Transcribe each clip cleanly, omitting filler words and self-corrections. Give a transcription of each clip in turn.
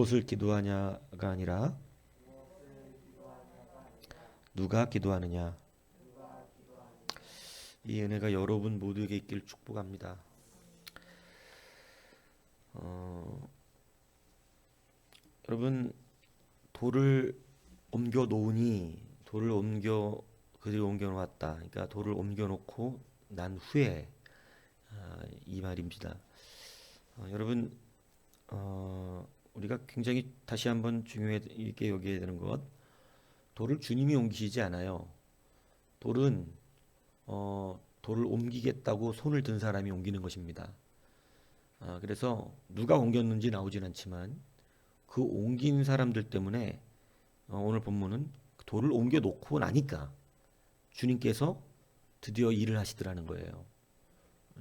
무엇을 기도하냐가 아니라 누가 기도하느냐. 이 은혜가 여러분 모두에게 있길 축복합니다. 여러분, 돌을 옮겨 놓으니 그들이 옮겨 놓았다. 그러니까 돌을 옮겨 놓고 난 후에 이 말입니다. 여러분, 우리가 굉장히 다시 한번 중요하게 여겨야 되는 것, 돌을 주님이 옮기시지 않아요. 돌은 돌을 옮기겠다고 손을 든 사람이 옮기는 것입니다. 그래서 누가 옮겼는지 나오진 않지만 그 옮긴 사람들 때문에 오늘 본문은 돌을 옮겨 놓고 나니까 주님께서 드디어 일을 하시더라는 거예요.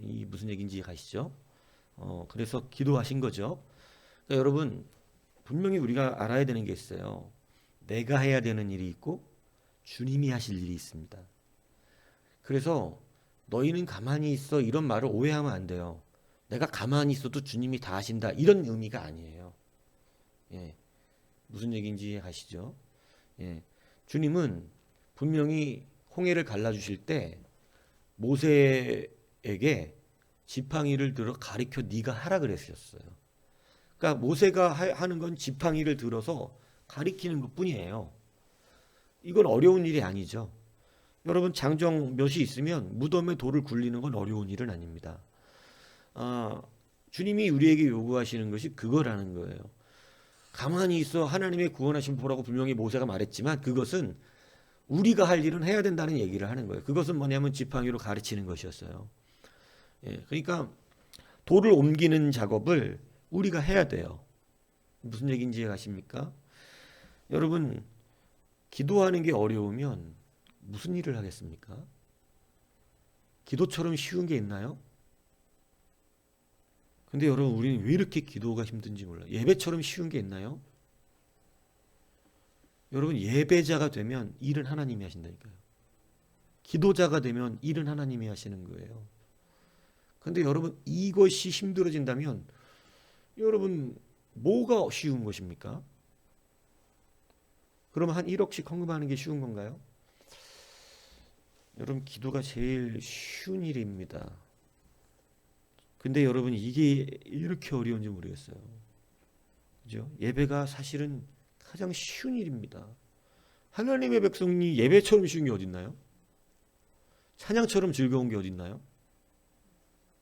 이 무슨 얘기인지 가시죠? 그래서 기도하신 거죠. 그러니까 여러분, 분명히 우리가 알아야 되는 게 있어요. 내가 해야 되는 일이 있고 주님이 하실 일이 있습니다. 그래서 너희는 가만히 있어 이런 말을 오해하면 안 돼요. 내가 가만히 있어도 주님이 다 하신다 이런 의미가 아니에요. 예, 무슨 얘기인지 아시죠? 예, 주님은 분명히 홍해를 갈라주실 때 모세에게 지팡이를 들어 가리켜 네가 하라 그랬었어요. 그러니까 모세가 하는 건 지팡이를 들어서 가리키는 것뿐이에요. 이건 어려운 일이 아니죠. 여러분, 장정 몇이 있으면 무덤에 돌을 굴리는 건 어려운 일은 아닙니다. 주님이 우리에게 요구하시는 것이 그거라는 거예요. 가만히 있어 하나님의 구원하신 보라고 분명히 모세가 말했지만 그것은 우리가 할 일은 해야 된다는 얘기를 하는 거예요. 그것은 뭐냐면 지팡이로 가르치는 것이었어요. 예, 그러니까 돌을 옮기는 작업을 우리가 해야 돼요. 무슨 얘기인지 아십니까? 여러분, 기도하는 게 어려우면 무슨 일을 하겠습니까? 기도처럼 쉬운 게 있나요? 근데 여러분, 우리는 왜 이렇게 기도가 힘든지 몰라요. 예배처럼 쉬운 게 있나요? 여러분, 예배자가 되면 일은 하나님이 하신다니까요. 기도자가 되면 일은 하나님이 하시는 거예요. 근데 여러분, 이것이 힘들어진다면 여러분, 뭐가 쉬운 것입니까? 그러면 한 1억씩 헌금하는 게 쉬운 건가요? 여러분, 기도가 제일 쉬운 일입니다. 근데 여러분, 이게 이렇게 어려운지 모르겠어요. 그죠? 예배가 사실은 가장 쉬운 일입니다. 하나님의 백성이 예배처럼 쉬운 게 어딨나요? 찬양처럼 즐거운 게 어딨나요?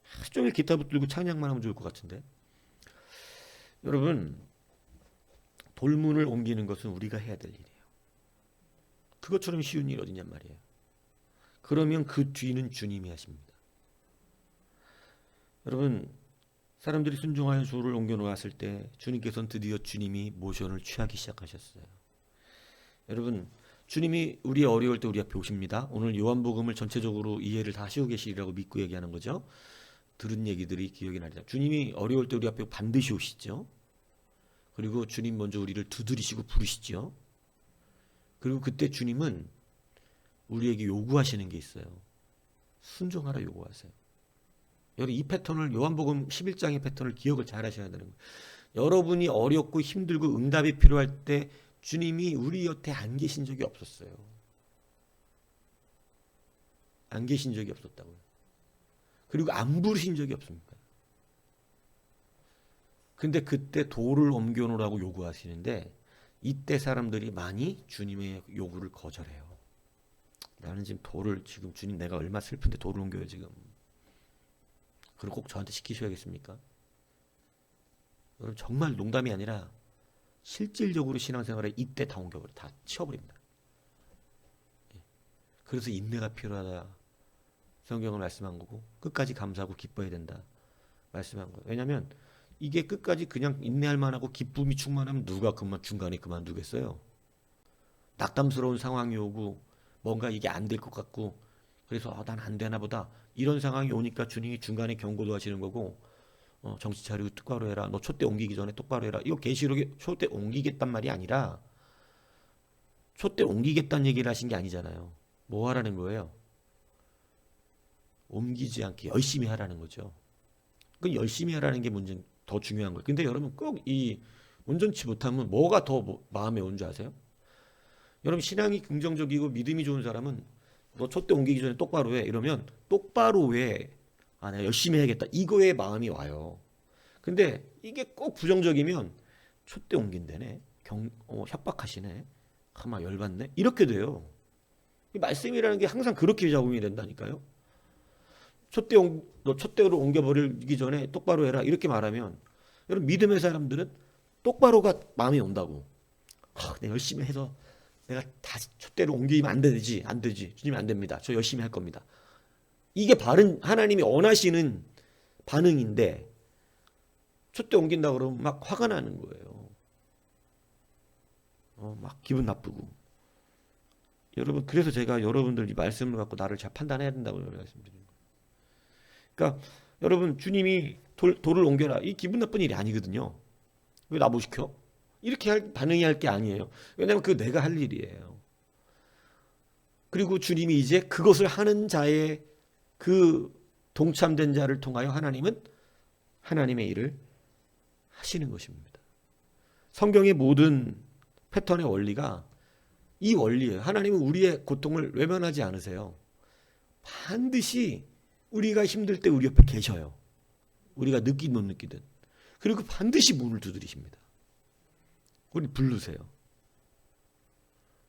하루 종일 기타 붙들고 찬양만 하면 좋을 것 같은데. 여러분, 돌문을 옮기는 것은 우리가 해야 될 일이에요. 그것처럼 쉬운 일 어딨냔 말이에요. 그러면 그 뒤는 주님이 하십니다. 여러분, 사람들이 순종하여 주를 옮겨 놓았을 때 주님께서는 드디어 주님이 모션을 취하기 시작하셨어요. 여러분, 주님이 우리의 어려울 때 우리 앞에 오십니다. 오늘 요한복음을 전체적으로 이해를 다 하시고 계시리라고 믿고 얘기하는 거죠. 들은 얘기들이 기억이 나리라. 주님이 어려울 때 우리 앞에 반드시 오시죠. 그리고 주님 먼저 우리를 두드리시고 부르시죠. 그리고 그때 주님은 우리에게 요구하시는 게 있어요. 순종하라 요구하세요. 여러분, 이 패턴을, 요한복음 11장의 패턴을 기억을 잘 하셔야 되는 거예요. 여러분이 어렵고 힘들고 응답이 필요할 때 주님이 우리 곁에 안 계신 적이 없었어요. 안 계신 적이 없었다고요. 그리고 안 부르신 적이 없습니다. 근데 그때 돌을 옮겨 놓으라고 요구하시는데 이때 사람들이 많이 주님의 요구를 거절해요. 나는 지금 주님 내가 얼마 슬픈데 돌을 옮겨요 지금. 그걸 꼭 저한테 시키셔야겠습니까? 여러분, 정말 농담이 아니라 실질적으로 신앙생활에 이때 다 옮겨버려, 다 치워버립니다. 그래서 인내가 필요하다 성경을 말씀한 거고 끝까지 감사하고 기뻐해야 된다 말씀한 거예요. 왜냐하면 이게 끝까지 그냥 인내할 만하고 기쁨이 충만하면 누가 중간에 그만두겠어요. 낙담스러운 상황이 오고 뭔가 이게 안 될 것 같고 그래서 난 안 되나 보다 이런 상황이 오니까 주님이 중간에 경고도 하시는 거고 정신 차리고 똑바로 해라. 너 촛대 옮기기 전에 똑바로 해라. 이거 계시록에 촛대 옮기겠단 말이 아니라 촛대 옮기겠다는 얘기를 하신 게 아니잖아요. 뭐 하라는 거예요? 옮기지 않게 열심히 하라는 거죠. 그 열심히 하라는 게 문제 더 중요한 거예요. 근데 여러분 꼭 이 온전치 못하면 뭐가 더 마음에 오는 줄 아세요? 여러분 신앙이 긍정적이고 믿음이 좋은 사람은 너 촛대 옮기기 전에 똑바로 해 이러면 똑바로 해. 아 내가 열심히 해야겠다 이거에 마음이 와요. 근데 이게 꼭 부정적이면 촛대 옮긴다네 협박하시네 가만 열받네 이렇게 돼요. 이 말씀이라는 게 항상 그렇게 작용이 된다니까요. 너 촛대로 옮겨버리기 전에 똑바로 해라 이렇게 말하면 여러분 믿음의 사람들은 똑바로가 마음이 온다고. 내가 열심히 해서 내가 다시 촛대로 옮기면 안 되지 안 되지 주님 안 됩니다 저 열심히 할 겁니다. 이게 바른 하나님이 원하시는 반응인데 촛대 옮긴다 그러면 막 화가 나는 거예요. 막 기분 나쁘고. 여러분 그래서 제가 여러분들 이 말씀을 갖고 나를 잘 판단해야 된다고 말씀드립니다. 그러니까 여러분 주님이 돌을 옮겨라 이 기분 나쁜 일이 아니거든요. 왜 나못 시켜? 이렇게 반응해야 할 게 아니에요. 왜냐하면 그 내가 할 일이에요. 그리고 주님이 이제 그것을 하는 자의 그 동참된 자를 통하여 하나님은 하나님의 일을 하시는 것입니다. 성경의 모든 패턴의 원리가 이 원리예요. 하나님은 우리의 고통을 외면하지 않으세요. 반드시 우리가 힘들 때 우리 옆에 계셔요. 우리가 느끼든 못 느끼든. 그리고 반드시 문을 두드리십니다. 우리 부르세요.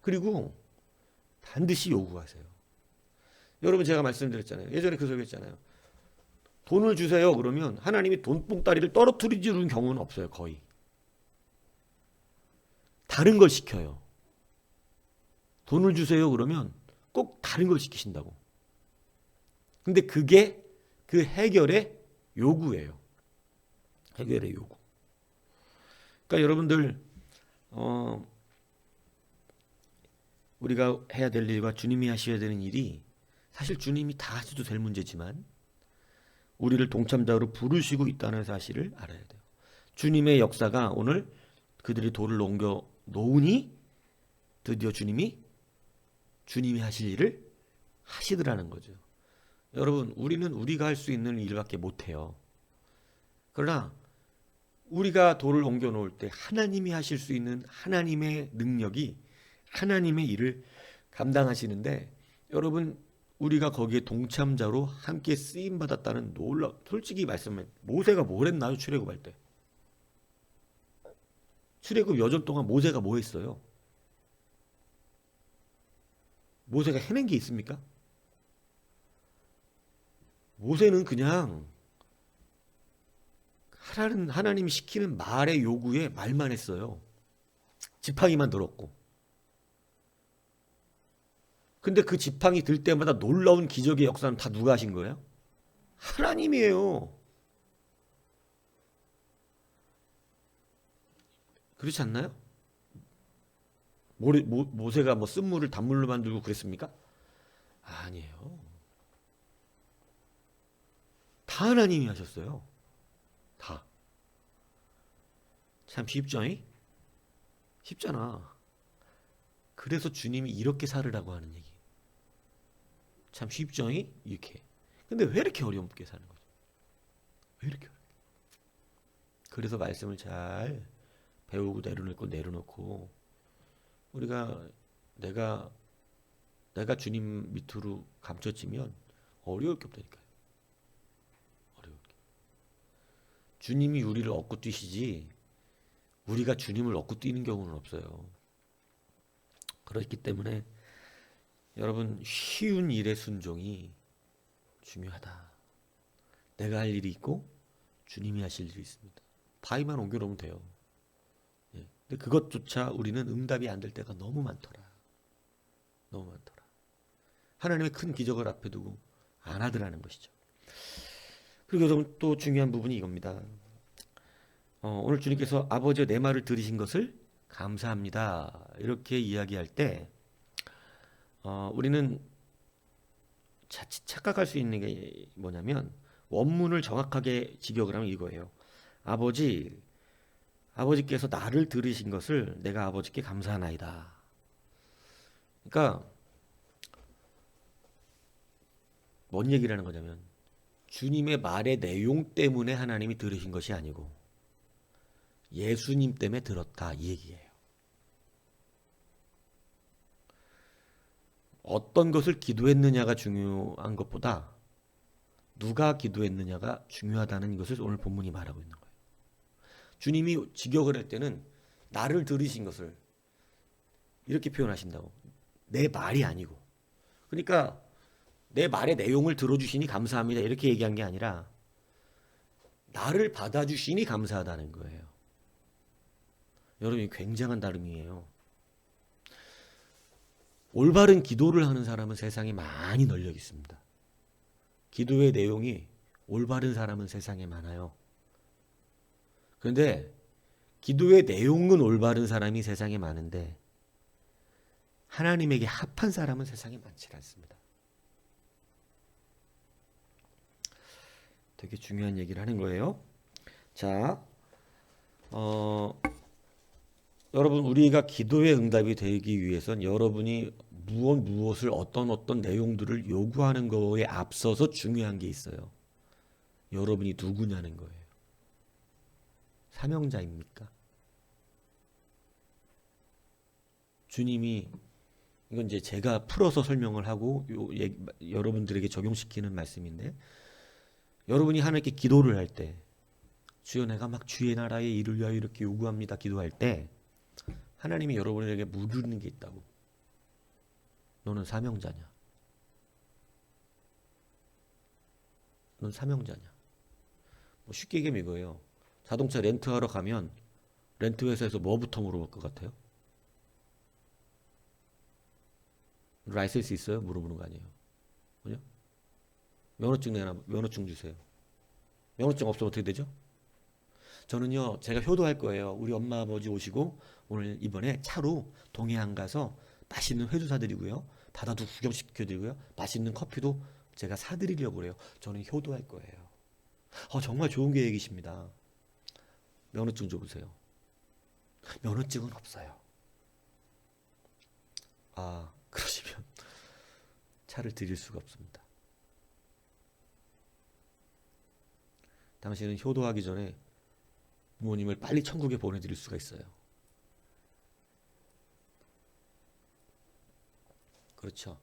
그리고 반드시 요구하세요. 여러분 제가 말씀드렸잖아요. 예전에 그 소리 했잖아요. 돈을 주세요. 그러면 하나님이 돈봉다리를 떨어뜨리는 경우는 없어요. 거의. 다른 걸 시켜요. 돈을 주세요. 그러면 꼭 다른 걸 시키신다고. 근데 그게 그 해결의 요구예요. 해결의 요구. 그러니까 여러분들 우리가 해야 될 일과 주님이 하셔야 되는 일이 사실 주님이 다 하셔도 될 문제지만 우리를 동참자로 부르시고 있다는 사실을 알아야 돼요. 주님의 역사가 오늘 그들이 돌을 옮겨 놓으니 드디어 주님이 하실 일을 하시더라는 거죠. 여러분 우리는 우리가 할 수 있는 일밖에 못해요. 그러나 우리가 돌을 옮겨 놓을 때 하나님이 하실 수 있는 하나님의 능력이 하나님의 일을 감당하시는데 여러분 우리가 거기에 동참자로 함께 쓰임 받았다는 솔직히 말씀해 모세가 뭘 했나요? 출애굽할 때 출애굽 여정 동안 모세가 뭐 했어요? 모세가 해낸 게 있습니까? 모세는 그냥 하나님이 시키는 말의 요구에 말만 했어요. 지팡이만 들었고. 근데 그 지팡이 들 때마다 놀라운 기적의 역사는 다 누가 하신 거예요? 하나님이에요. 그렇지 않나요? 모세가 뭐 쓴물을 단물로 만들고 그랬습니까? 아니에요. 다 하나님이 하셨어요. 다. 참 쉽죠? 쉽잖아. 그래서 주님이 이렇게 살으라고 하는 얘기. 참 쉽죠? 이렇게. 근데 왜 이렇게 어렵게 사는 거죠? 왜 이렇게 어렵게? 그래서 말씀을 잘 배우고 내려놓고 우리가 내가 주님 밑으로 감춰지면 어려울 게 없다니까요. 어려울 게. 주님이 우리를 얻고 뛰시지 우리가 주님을 얻고 뛰는 경우는 없어요. 그렇기 때문에 여러분 쉬운 일의 순종이 중요하다. 내가 할 일이 있고 주님이 하실 일이 있습니다. 바위만 옮겨놓으면 돼요. 근데 그것조차 우리는 응답이 안 될 때가 너무 많더라. 너무 많더라. 하나님의 큰 기적을 앞에 두고 안 하더라는 것이죠. 그리고 여러분 또 중요한 부분이 이겁니다. 오늘 주님께서 아버지여 내 말을 들으신 것을 감사합니다. 이렇게 이야기할 때 우리는 자칫 착각할 수 있는 게 뭐냐면 원문을 정확하게 직역을 하면 이거예요. 아버지께서 나를 들으신 것을 내가 아버지께 감사하나이다. 그러니까 뭔 얘기를 하는 거냐면 주님의 말의 내용 때문에 하나님이 들으신 것이 아니고 예수님 때문에 들었다 이 얘기예요. 어떤 것을 기도했느냐가 중요한 것보다 누가 기도했느냐가 중요하다는 것을 오늘 본문이 말하고 있는 거예요. 주님이 직역을 할 때는 나를 들으신 것을 이렇게 표현하신다고. 내 말이 아니고. 그러니까 내 말의 내용을 들어주시니 감사합니다 이렇게 얘기한 게 아니라 나를 받아주시니 감사하다는 거예요. 여러분, 굉장한 다름이에요. 올바른 기도를 하는 사람은 세상에 많이 널려 있습니다. 기도의 내용이 올바른 사람은 세상에 많아요. 그런데 기도의 내용은 올바른 사람이 세상에 많은데 하나님에게 합한 사람은 세상에 많지 않습니다. 되게 중요한 얘기를 하는 거예요. 자, 여러분, 우리가 기도의 응답이 되기 위해선 여러분이 무엇을 어떤 내용들을 요구하는 거에 앞서서 중요한 게 있어요. 여러분이 누구냐는 거예요. 사명자입니까? 주님이, 이건 이제 제가 풀어서 설명을 하고 여러분들에게 적용시키는 말씀인데, 여러분이 하나님께 기도를 할 때, 주여 내가 막 주의 나라의 일을 위하여 이렇게 요구합니다 기도할 때 하나님이 여러분에게 물으는 게 있다고. 너는 사명자냐? 넌 사명자냐? 뭐 쉽게 얘기하면 이거예요. 자동차 렌트하러 가면 렌트 회사에서 뭐부터 물어볼 것 같아요? 라이센스 있어요? 물어보는 거 아니에요. 그죠? 면허증 내놔. 면허증 주세요. 면허증 없으면 어떻게 되죠? 저는요, 제가 효도할 거예요. 우리 엄마 아버지 오시고 오늘 이번에 차로 동해안 가서 맛있는 회도 사드리고요, 바다도 구경시켜드리고요, 맛있는 커피도 제가 사드리려고 그래요. 저는 효도할 거예요. 정말 좋은 계획이십니다. 면허증 줘보세요. 면허증은 없어요. 그러시면 차를 드릴 수가 없습니다. 당신은 효도하기 전에 부모님을 빨리 천국에 보내드릴 수가 있어요. 그렇죠.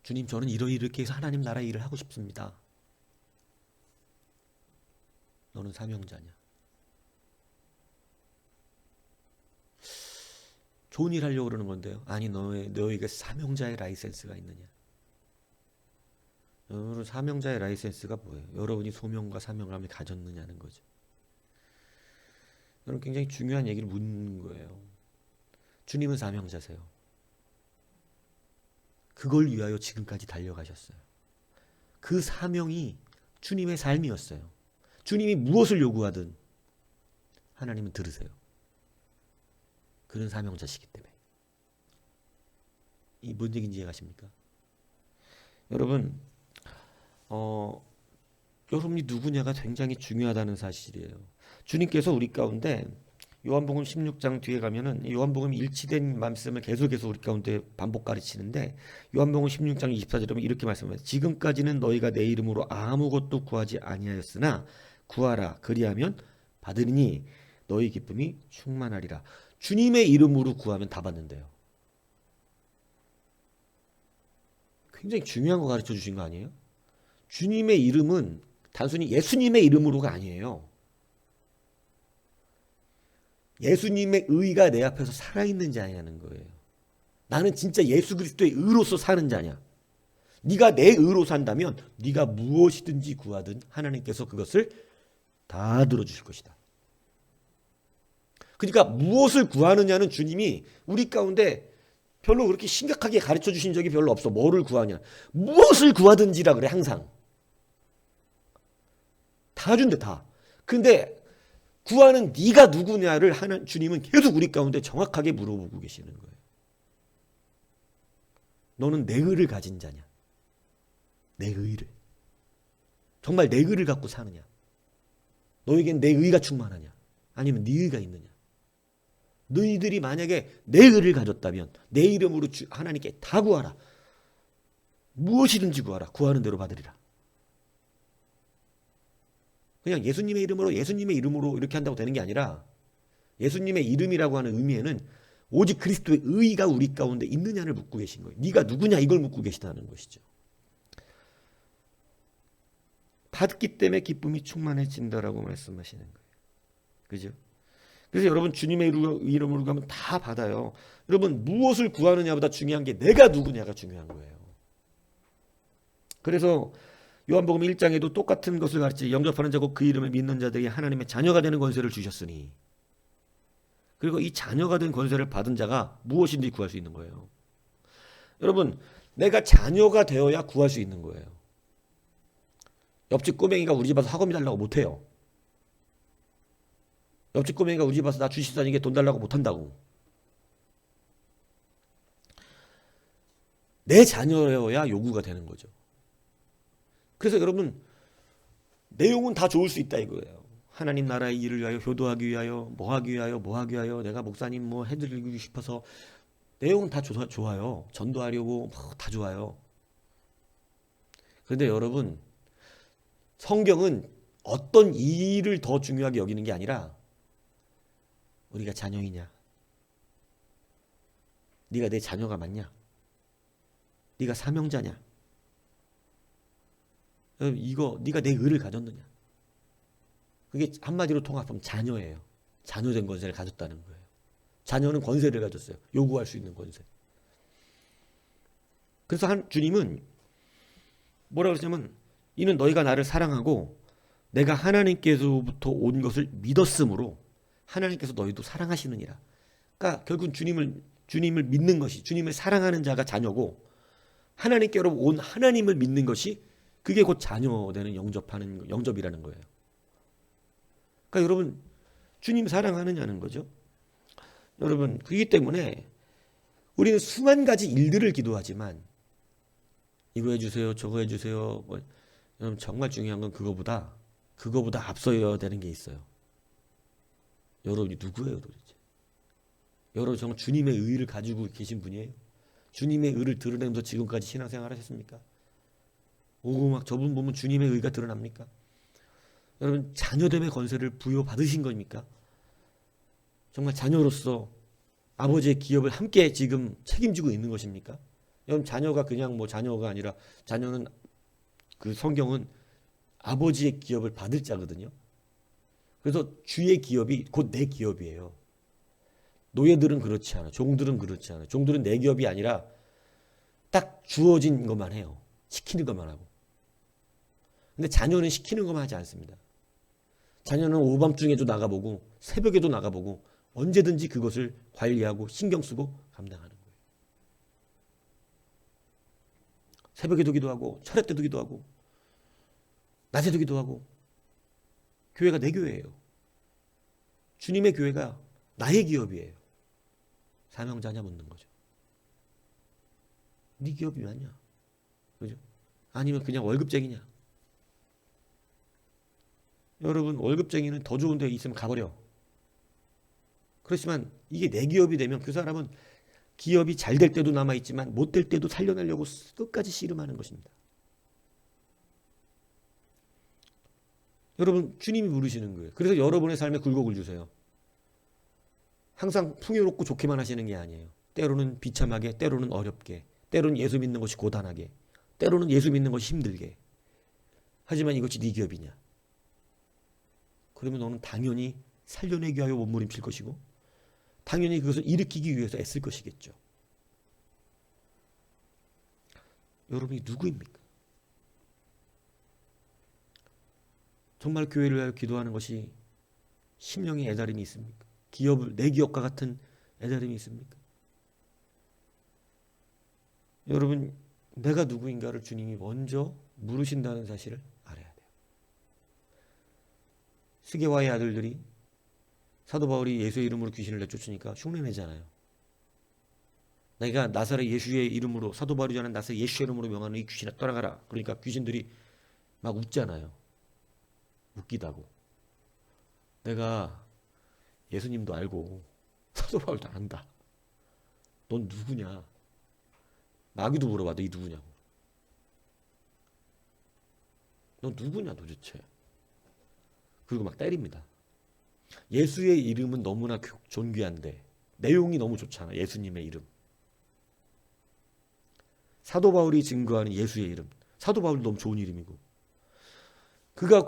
주님, 저는 이렇게 해서 하나님 나라 일을 하고 싶습니다. 너는 사명자냐? 좋은 일 하려고 그러는 건데요. 아니, 너에게 사명자의 라이센스가 있느냐? 여러분, 사명자의 라이센스가 뭐예요? 여러분이 소명과 사명감을 가졌느냐는 거죠. 여러분, 굉장히 중요한 얘기를 묻는 거예요. 주님은 사명자세요. 그걸 위하여 지금까지 달려가셨어요. 그 사명이 주님의 삶이었어요. 주님이 무엇을 요구하든 하나님은 들으세요. 그런 사명자시기 때문에. 이 뭔 얘기인지 이해가십니까? 여러분, 여러분이 누구냐가 굉장히 중요하다는 사실이에요. 주님께서 우리 가운데 요한복음 16장 뒤에 가면은 요한복음이 일치된 말씀을 계속해서 우리 가운데 반복 가르치는데, 요한복음 16장 24절에 보면 이렇게 말씀합니다. 지금까지는 너희가 내 이름으로 아무것도 구하지 아니하였으나 구하라, 그리하면 받으리니 너희 기쁨이 충만하리라. 주님의 이름으로 구하면 다 받는데요. 굉장히 중요한 거 가르쳐 주신 거 아니에요? 주님의 이름은 단순히 예수님의 이름으로가 아니에요. 예수님의 의가 내 앞에서 살아있는 자냐는 거예요. 나는 진짜 예수 그리스도의 의로서 사는 자냐? 네가 내 의로 산다면 네가 무엇이든지 구하든 하나님께서 그것을 다 들어주실 것이다. 그러니까 무엇을 구하느냐는 주님이 우리 가운데 별로 그렇게 심각하게 가르쳐 주신 적이 별로 없어. 뭐를 구하냐? 무엇을 구하든지라 그래, 항상. 다 준대, 다. 근데 구하는 네가 누구냐를 하는 주님은 계속 우리 가운데 정확하게 물어보고 계시는 거예요. 너는 내 의를 가진 자냐? 내 의를. 정말 내 의를 갖고 사느냐? 너에겐 내 의가 충만하냐? 아니면 네 의가 있느냐? 너희들이 만약에 내 의를 가졌다면 내 이름으로 하나님께 다 구하라. 무엇이든지 구하라. 구하는 대로 받으리라. 그냥 예수님의 이름으로 이렇게 한다고 되는 게 아니라 예수님의 이름이라고 하는 의미에는 오직 그리스도의 의가 우리 가운데 있느냐를 묻고 계신 거예요. 네가 누구냐 이걸 묻고 계시다는 것이죠. 받기 때문에 기쁨이 충만해진다라고 말씀하시는 거예요. 그죠? 그래서 여러분 주님의 이름으로 가면 다 받아요. 여러분 무엇을 구하느냐보다 중요한 게 내가 누구냐가 중요한 거예요. 그래서 요한복음 1장에도 똑같은 것을 가르치 영접하는 자고 그 이름을 믿는 자들이 하나님의 자녀가 되는 권세를 주셨으니, 그리고 이 자녀가 된 권세를 받은 자가 무엇인지 구할 수 있는 거예요. 여러분 내가 자녀가 되어야 구할 수 있는 거예요. 옆집 꼬맹이가 우리 집 와서 학원 달라고 못해요. 옆집 꼬맹이가 우리 집 와서 나 주식 사니까 돈 달라고 못한다고. 내 자녀여야 요구가 되는 거죠. 그래서 여러분 내용은 다 좋을 수 있다 이거예요. 하나님 나라의 일을 위하여, 효도하기 위하여, 뭐 하기 위하여, 내가 목사님 뭐 해드리고 싶어서, 내용은 다 좋아요. 전도하려고 다 좋아요. 그런데 여러분 성경은 어떤 일을 더 중요하게 여기는 게 아니라 우리가 자녀이냐, 네가 내 자녀가 맞냐, 네가 사명자냐, 이거 네가 내 의를 가졌느냐, 그게 한마디로 통합하면 자녀예요. 자녀된 권세를 가졌다는 거예요. 자녀는 권세를 가졌어요. 요구할 수 있는 권세. 그래서 주님은 뭐라고 그러냐면 이는 너희가 나를 사랑하고 내가 하나님께서부터 온 것을 믿었으므로 하나님께서 너희도 사랑하시느니라. 그러니까 결국 주님을 믿는 것이, 주님을 사랑하는 자가 자녀고, 하나님께로 온 하나님을 믿는 것이 그게 곧 자녀되는 영접이라는 거예요. 그러니까 여러분 주님 사랑하느냐는 거죠. 여러분 그렇기 때문에 우리는 수만 가지 일들을 기도하지만 이거 해주세요, 저거 해주세요. 여러분 정말 중요한 건 그거보다 앞서야 되는 게 있어요. 여러분이 누구예요 도대체? 여러분 정말 주님의 의를 가지고 계신 분이에요? 주님의 의를 드러내면서 지금까지 신앙생활 하셨습니까? 오고 막 저분 보면 주님의 의가 드러납니까? 여러분 자녀됨의 권세를 부여받으신 겁니까? 정말 자녀로서 아버지의 기업을 함께 지금 책임지고 있는 것입니까? 여러분 자녀가 그냥 뭐 자녀가 아니라, 자녀는 그 성경은 아버지의 기업을 받을 자거든요. 그래서 주의 기업이 곧 내 기업이에요. 노예들은 그렇지 않아. 종들은 그렇지 않아. 종들은 내 기업이 아니라 딱 주어진 것만 해요. 시키는 것만 하고. 근데 자녀는 시키는 것만 하지 않습니다. 자녀는 오밤중에도 나가보고 새벽에도 나가보고 언제든지 그것을 관리하고 신경 쓰고 감당하는 거예요. 새벽에도 기도하고 철회 때도 기도하고 낮에도 기도하고. 교회가 내 교회예요. 주님의 교회가 나의 기업이에요. 사명자냐 묻는 거죠. 네 기업이 맞냐? 그죠? 아니면 그냥 월급쟁이냐? 여러분 월급쟁이는 더 좋은 데 있으면 가버려. 그렇지만 이게 내 기업이 되면 그 사람은 기업이 잘 될 때도 남아있지만 못 될 때도 살려내려고 끝까지 씨름하는 것입니다. 여러분 주님이 부르시는 거예요. 그래서 여러분의 삶에 굴곡을 주세요. 항상 풍요롭고 좋게만 하시는 게 아니에요. 때로는 비참하게, 때로는 어렵게, 때로는 예수 믿는 것이 고단하게, 때로는 예수 믿는 것이 힘들게. 하지만 이것이 네 기업이냐? 그러면 너는 당연히 살려내기 위하여 몸부림칠 것이고 당연히 그것을 일으키기 위해서 애쓸 것이겠죠. 여러분이 누구입니까? 정말 교회를 위하여 기도하는 것이 심령의 애달음이 있습니까? 내 기업과 같은 애달음이 있습니까? 여러분 내가 누구인가를 주님이 먼저 물으신다는 사실을 알아야 돼요. 스게와의 아들들이 사도 바울이 예수의 이름으로 귀신을 내쫓으니까 흉내내잖아요. 내가 나사렛 예수의 이름으로, 사도 바울이 전한 나사렛 예수의 이름으로 명하는 이 귀신아 떠나가라. 그러니까 귀신들이 막 웃잖아요. 웃기다고. 내가 예수님도 알고 사도 바울도 안다. 넌 누구냐? 마귀도 물어봐. 너 이 누구냐고. 너 누구냐 도대체? 그리고 막 때립니다. 예수의 이름은 너무나 존귀한데 내용이 너무 좋잖아. 예수님의 이름. 사도 바울이 증거하는 예수의 이름. 사도 바울도 너무 좋은 이름이고 그가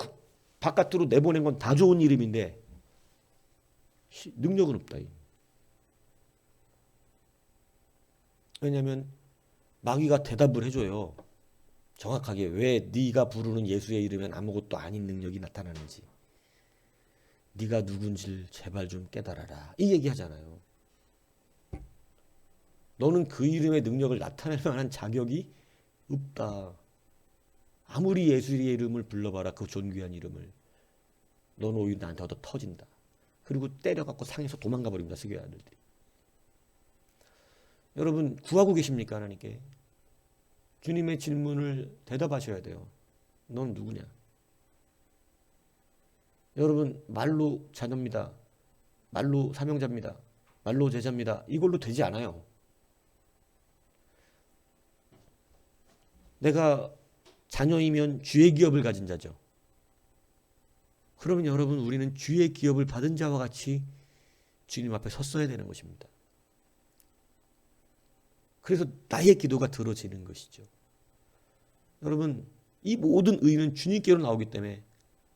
바깥으로 내보낸 건 다 좋은 이름인데 능력은 없다. 왜냐하면 마귀가 대답을 해줘요. 정확하게 왜 네가 부르는 예수의 이름엔 아무것도 아닌 능력이 나타나는지. 네가 누군지를 제발 좀 깨달아라. 이 얘기 하잖아요. 너는 그 이름의 능력을 나타낼 만한 자격이 없다. 아무리 예수의 이름을 불러봐라. 그 존귀한 이름을. 너는 오히려 나한테 얻어 터진다. 그리고 때려갖고 상에서 도망가 버립니다. 스교의 아들들이. 여러분 구하고 계십니까? 하나님께. 주님의 질문을 대답하셔야 돼요. 넌 누구냐? 여러분 말로 자녀입니다. 말로 사명자입니다. 말로 제자입니다. 이걸로 되지 않아요. 내가 자녀이면 주의 기업을 가진 자죠. 그러면 여러분 우리는 주의 기업을 받은 자와 같이 주님 앞에 섰어야 되는 것입니다. 그래서 나의 기도가 들어지는 것이죠. 여러분 이 모든 의는 주님께로 나오기 때문에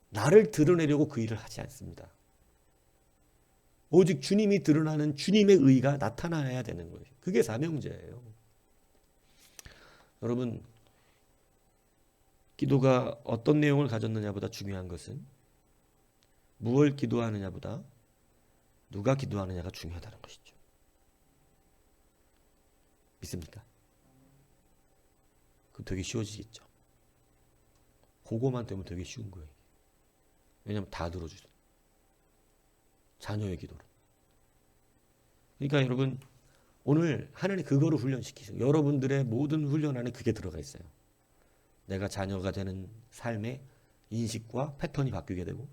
나를 드러내려고 그 일을 하지 않습니다. 오직 주님이 드러나는 주님의 의가 나타나야 되는 거예요. 그게 사명제예요. 여러분 기도가 어떤 내용을 가졌느냐보다 중요한 것은 무엇을 기도하느냐보다 누가 기도하느냐가 중요하다는 것이죠. 믿습니까? 그럼 되게 쉬워지겠죠. 그거만 되면 되게 쉬운 거예요. 왜냐하면 다 들어주죠. 자녀의 기도를. 그러니까 여러분 오늘 하나님 그거를 훈련시키죠. 여러분들의 모든 훈련 안에 그게 들어가 있어요. 내가 자녀가 되는 삶의 인식과 패턴이 바뀌게 되고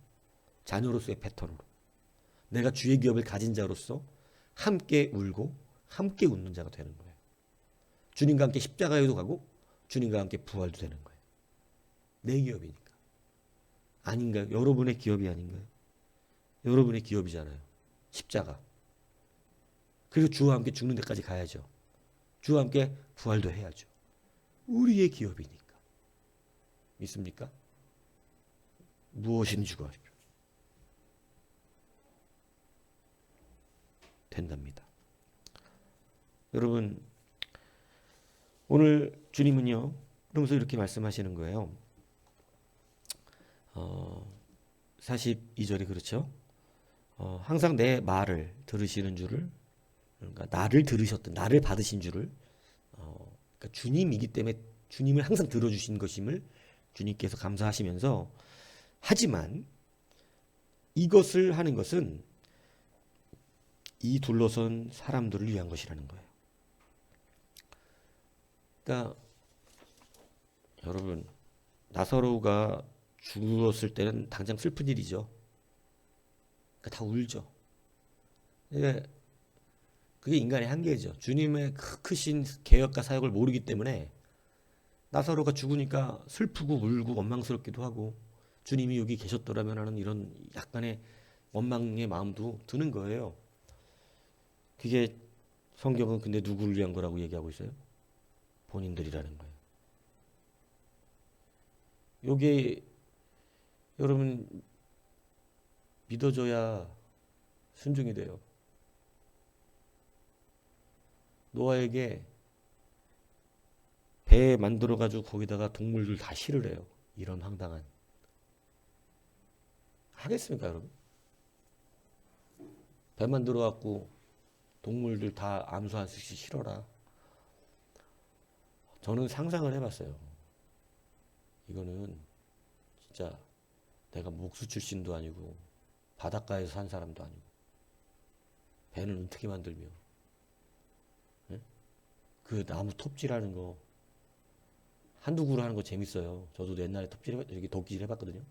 자녀로서의 패턴으로 내가 주의 기업을 가진 자로서 함께 울고 함께 웃는 자가 되는 거예요. 주님과 함께 십자가에도 가고 주님과 함께 부활도 되는 거예요. 내 기업이니까. 아닌가요? 여러분의 기업이 아닌가요? 여러분의 기업이잖아요. 십자가. 그리고 주와 함께 죽는 데까지 가야죠. 주와 함께 부활도 해야죠. 우리의 기업이니까. 믿습니까? 무엇인지 구하십시오. 된답니다. 여러분 오늘 주님은요 그러면서 이렇게 말씀하시는 거예요. 42절에 그렇죠. 항상 내 말을 들으시는 줄을 그러니까 나를 들으셨던 나를 받으신 줄을 그러니까 주님이기 때문에 주님을 항상 들어주신 것임을 주님께서 감사하시면서 하지만 이것을 하는 것은 이 둘러선 사람들을 위한 것이라는 거예요. 그러니까 여러분 나사로가 죽었을 때는 당장 슬픈 일이죠. 그러니까 다 울죠. 그게 인간의 한계죠. 주님의 크신 계획과 사역을 모르기 때문에 나사로가 죽으니까 슬프고 울고 원망스럽기도 하고 주님이 여기 계셨더라면 하는 이런 약간의 원망의 마음도 드는 거예요. 그게 성경은 근데 누구를 위한 거라고 얘기하고 있어요? 본인들이라는 거예요. 요게 여러분 믿어줘야 순종이 돼요. 노아에게 배 만들어가지고 거기다가 동물들 다 실으래요. 이런 황당한. 하겠습니까 여러분? 배 만들어갖고 동물들 다 암수하듯이 실어라. 저는 상상을 해봤어요. 이거는 진짜 내가 목수 출신도 아니고 바닷가에서 산 사람도 아니고 배는 어떻게 만들며 네? 그 나무 톱질하는 거 한두 그루 하는 거 재밌어요. 저도 옛날에 여기 도끼질 해봤거든요.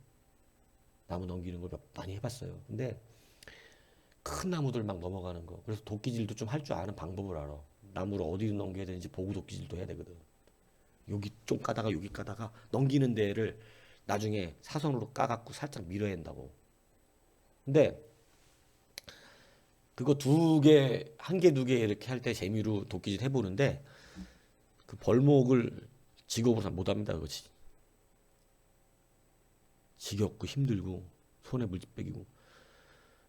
나무 넘기는 걸 많이 해봤어요. 근데 큰 나무들 막 넘어가는 거. 그래서 도끼질도 좀 할 줄 아는 방법을 알아. 나무를 어디로 넘겨야 되는지 보고 도끼질도 해야 되거든. 여기 좀 까다가 여기 까다가 넘기는 데를 나중에 사선으로 까갖고 살짝 밀어야 한다고. 근데 그거 두 개, 한 개, 두 개 이렇게 할 때 재미로 도끼질 해보는데 그 벌목을 직업으로 못 합니다. 그거지. 지겹고 힘들고 손에 물집 빼기고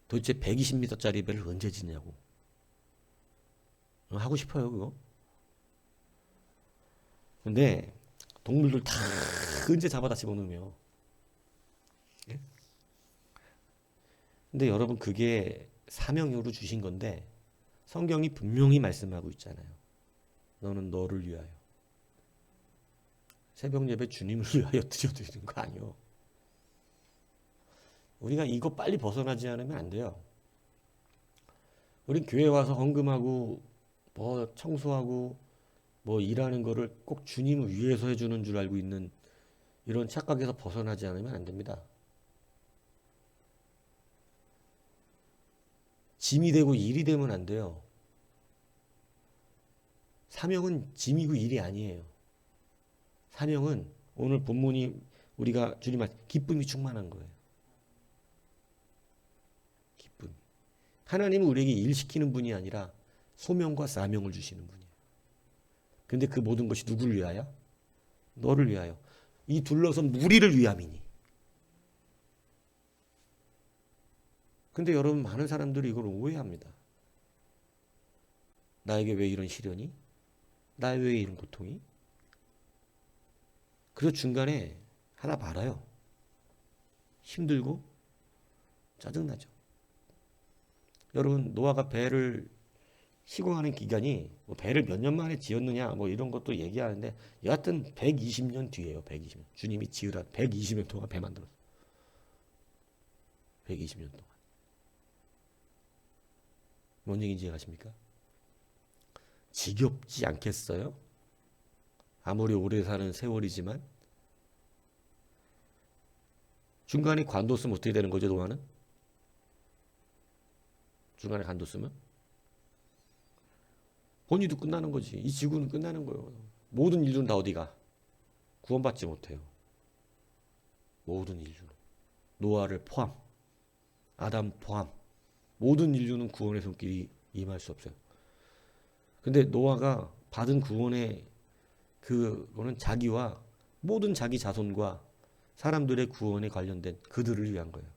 도대체 120m짜리 배를 언제 짓냐고. 하고 싶어요 그거. 근데 동물들 다 언제 잡아다 집어넣으며. 예? 근데 여러분 그게 사명으로 주신 건데 성경이 분명히 말씀하고 있잖아요. 너는 너를 위하여. 새벽 예배 주님을 위하여 드려드리는 거 아니요. 우리가 이거 빨리 벗어나지 않으면 안 돼요. 우린 교회 와서 헌금하고 뭐 청소하고 뭐 일하는 거를 꼭 주님을 위해서 해주는 줄 알고 있는 이런 착각에서 벗어나지 않으면 안 됩니다. 짐이 되고 일이 되면 안 돼요. 사명은 짐이고 일이 아니에요. 사명은 오늘 본문이 우리가 주님 말 기쁨이 충만한 거예요. 기쁨. 하나님은 우리에게 일 시키는 분이 아니라 소명과 사명을 주시는 분이에요. 근데 그 모든 것이 누구를 위하여? 너를 위하여. 이 둘러선 무리를 위함이니. 근데 여러분 많은 사람들이 이걸 오해합니다. 나에게 왜 이런 시련이? 나에게 왜 이런 고통이? 그래서 중간에 하나 말아요. 힘들고 짜증나죠. 여러분 노아가 배를 시공하는 기간이 뭐 배를 몇 년 만에 지었느냐 뭐 이런 것도 얘기하는데 여하튼 120년 뒤에요. 120년. 주님이 지으라 120년 동안 배 만들었어. 120년 동안. 뭔 얘기인지 아십니까? 지겹지 않겠어요? 아무리 오래 사는 세월이지만 중간에 관뒀으면 어떻게 되는 거죠, 노아는? 중간에 관뒀으면 본의도 끝나는 거지. 이 지구는 끝나는 거예요. 모든 인류는 다 어디가? 구원받지 못해요. 모든 인류는. 노아를 포함, 아담 포함, 모든 인류는 구원의 손길이 임할 수 없어요. 근데 노아가 받은 구원의 그거는 자기와 모든 자기 자손과 사람들의 구원에 관련된 그들을 위한 거예요.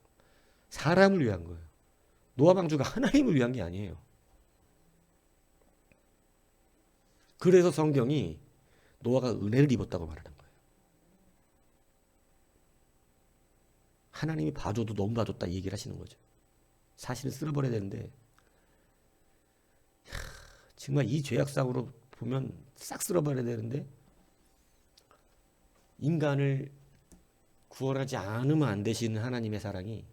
사람을 위한 거예요. 노아 방주가 하나님을 위한 게 아니에요. 그래서 성경이 노아가 은혜를 입었다고 말하는 거예요. 하나님이 봐줘도 너무 봐줬다 이 얘기를 하시는 거죠. 사실은 쓸어버려야 되는데 정말 이 죄악상으로 보면 싹 쓸어버려야 되는데 인간을 구원하지 않으면 안 되시는 하나님의 사랑이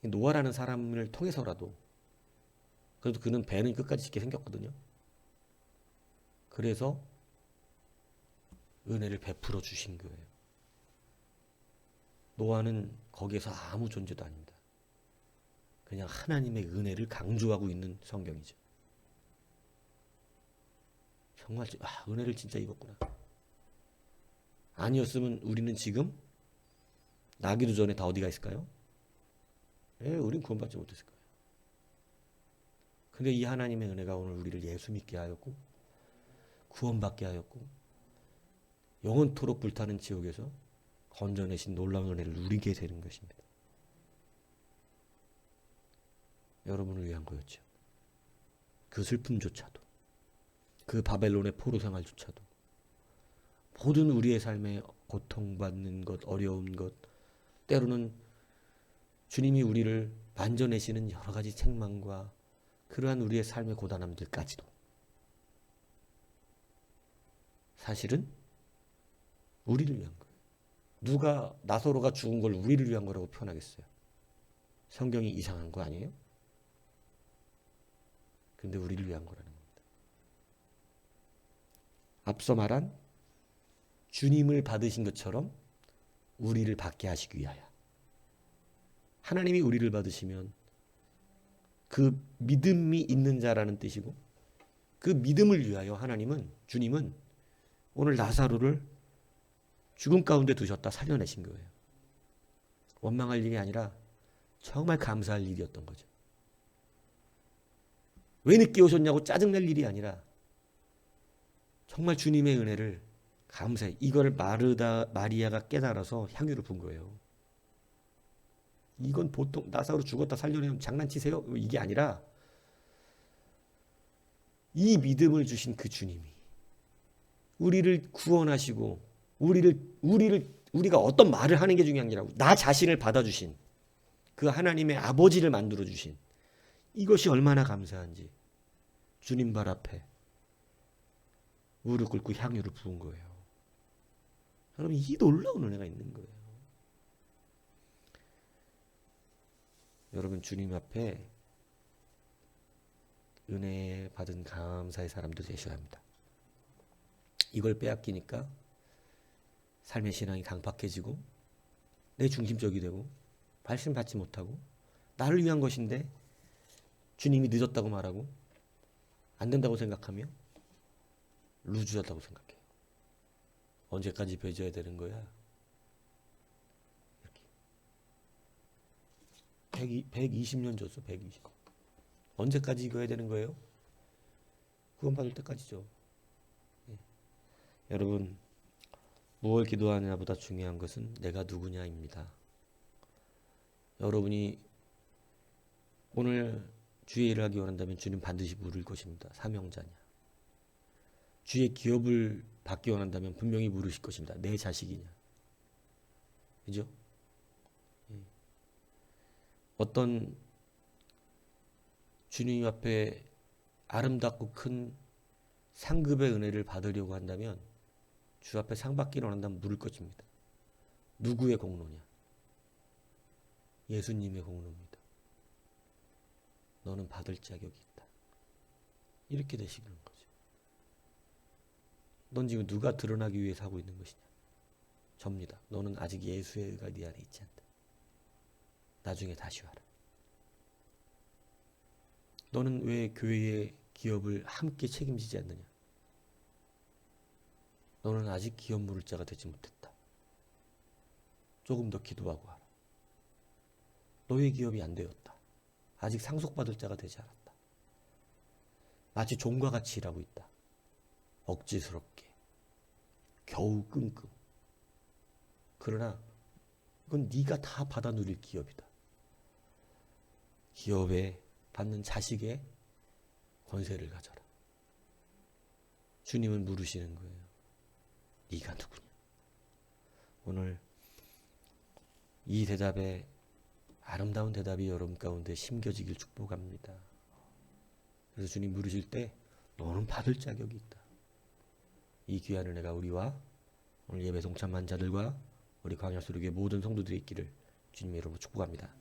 노아라는 사람을 통해서라도 그래도 그는 배는 끝까지 짓게 생겼거든요. 그래서 은혜를 베풀어 주신 거예요. 노아는 거기에서 아무 존재도 아닙니다. 그냥 하나님의 은혜를 강조하고 있는 성경이죠. 정말 은혜를 진짜 입었구나. 아니었으면 우리는 지금 나기도 전에 다 어디가 있을까요? 우린 구원받지 못했을 거예요. 근데 이 하나님의 은혜가 오늘 우리를 예수 믿게 하였고 구원받게 하였고 영원토록 불타는 지옥에서 건져내신 놀라운 은혜를 누리게 되는 것입니다. 여러분을 위한 거였죠. 그 슬픔조차도 그 바벨론의 포로 생활조차도 모든 우리의 삶에 고통받는 것, 어려운 것, 때로는 주님이 우리를 만져내시는 여러 가지 책망과 그러한 우리의 삶의 고단함들까지도 사실은 우리를 위한 거예요. 누가 나사로가 죽은 걸 우리를 위한 거라고 표현하겠어요? 성경이 이상한 거 아니에요? 근데 우리를 위한 거라는 겁니다. 앞서 말한 주님을 받으신 것처럼 우리를 받게 하시기 위하여. 하나님이 우리를 받으시면 그 믿음이 있는 자라는 뜻이고 그 믿음을 위하여 주님은 오늘 나사로를 죽음 가운데 두셨다 살려내신 거예요. 원망할 일이 아니라 정말 감사할 일이었던 거죠. 왜 늦게 오셨냐고 짜증낼 일이 아니라 정말 주님의 은혜를 감사해. 이걸 마리아가 깨달아서 향유를 분 거예요. 이건 보통 나사로 죽었다 살려내면 장난치세요? 이게 아니라 이 믿음을 주신 그 주님이 우리를 구원하시고 우리가 어떤 말을 하는 게 중요한 게 아니라 나 자신을 받아주신 그 하나님의 아버지를 만들어 주신 이것이 얼마나 감사한지 주님 발 앞에 무릎 꿇고 향유를 부은 거예요. 여러분 이 놀라운 은혜가 있는 거예요. 여러분 주님 앞에 은혜 받은 감사의 사람도 되셔야 합니다. 이걸 빼앗기니까 삶의 신앙이 강팍해지고 내 중심적이 되고 발신 받지 못하고 나를 위한 것인데 주님이 늦었다고 말하고 안 된다고 생각하며 루즈하다고 생각해요. 언제까지 벼져야 되는 거야? 이렇게 120년 줬어. 120. 언제까지 이거 해야 되는 거예요? 구원받을 때까지죠. 예. 여러분 무엇을 기도하느냐보다 중요한 것은 내가 누구냐입니다. 여러분이 오늘 주의 일을 하기 원한다면 주님 반드시 물을 것입니다. 사명자냐. 주의 기업을 받기 원한다면 분명히 물으실 것입니다. 내 자식이냐. 그죠? 예. 어떤 주님 앞에 아름답고 큰 상급의 은혜를 받으려고 한다면 주 앞에 상 받기를 원한다면 물을 것입니다. 누구의 공로냐? 예수님의 공로입니다. 너는 받을 자격이 있다. 이렇게 되시는 거죠. 넌 지금 누가 드러나기 위해서 하고 있는 것이냐? 접니다. 너는 아직 예수의 의가 네 안에 있지 않다. 나중에 다시 와라. 너는 왜 교회의 기업을 함께 책임지지 않느냐? 너는 아직 기업 물을 자가 되지 못했다. 조금 더 기도하고 하라. 너의 기업이 안 되었다. 아직 상속받을 자가 되지 않았다. 마치 종과 같이 일하고 있다. 억지스럽게. 겨우 끙끙. 그러나 이건 네가 다 받아 누릴 기업이다. 기업에 받는 자식의 권세를 가져라. 주님은 물으시는 거예요. 네가 누구냐? 오늘 이 대답에 아름다운 대답이 여러분 가운데 심겨지길 축복합니다. 그래서 주님 물으실 때 너는 받을 자격이 있다. 이 귀한 은혜가 우리와 오늘 예배 동참한 자들과 우리 광야수록의 모든 성도들이 있기를 주님의 이름으로 축복합니다.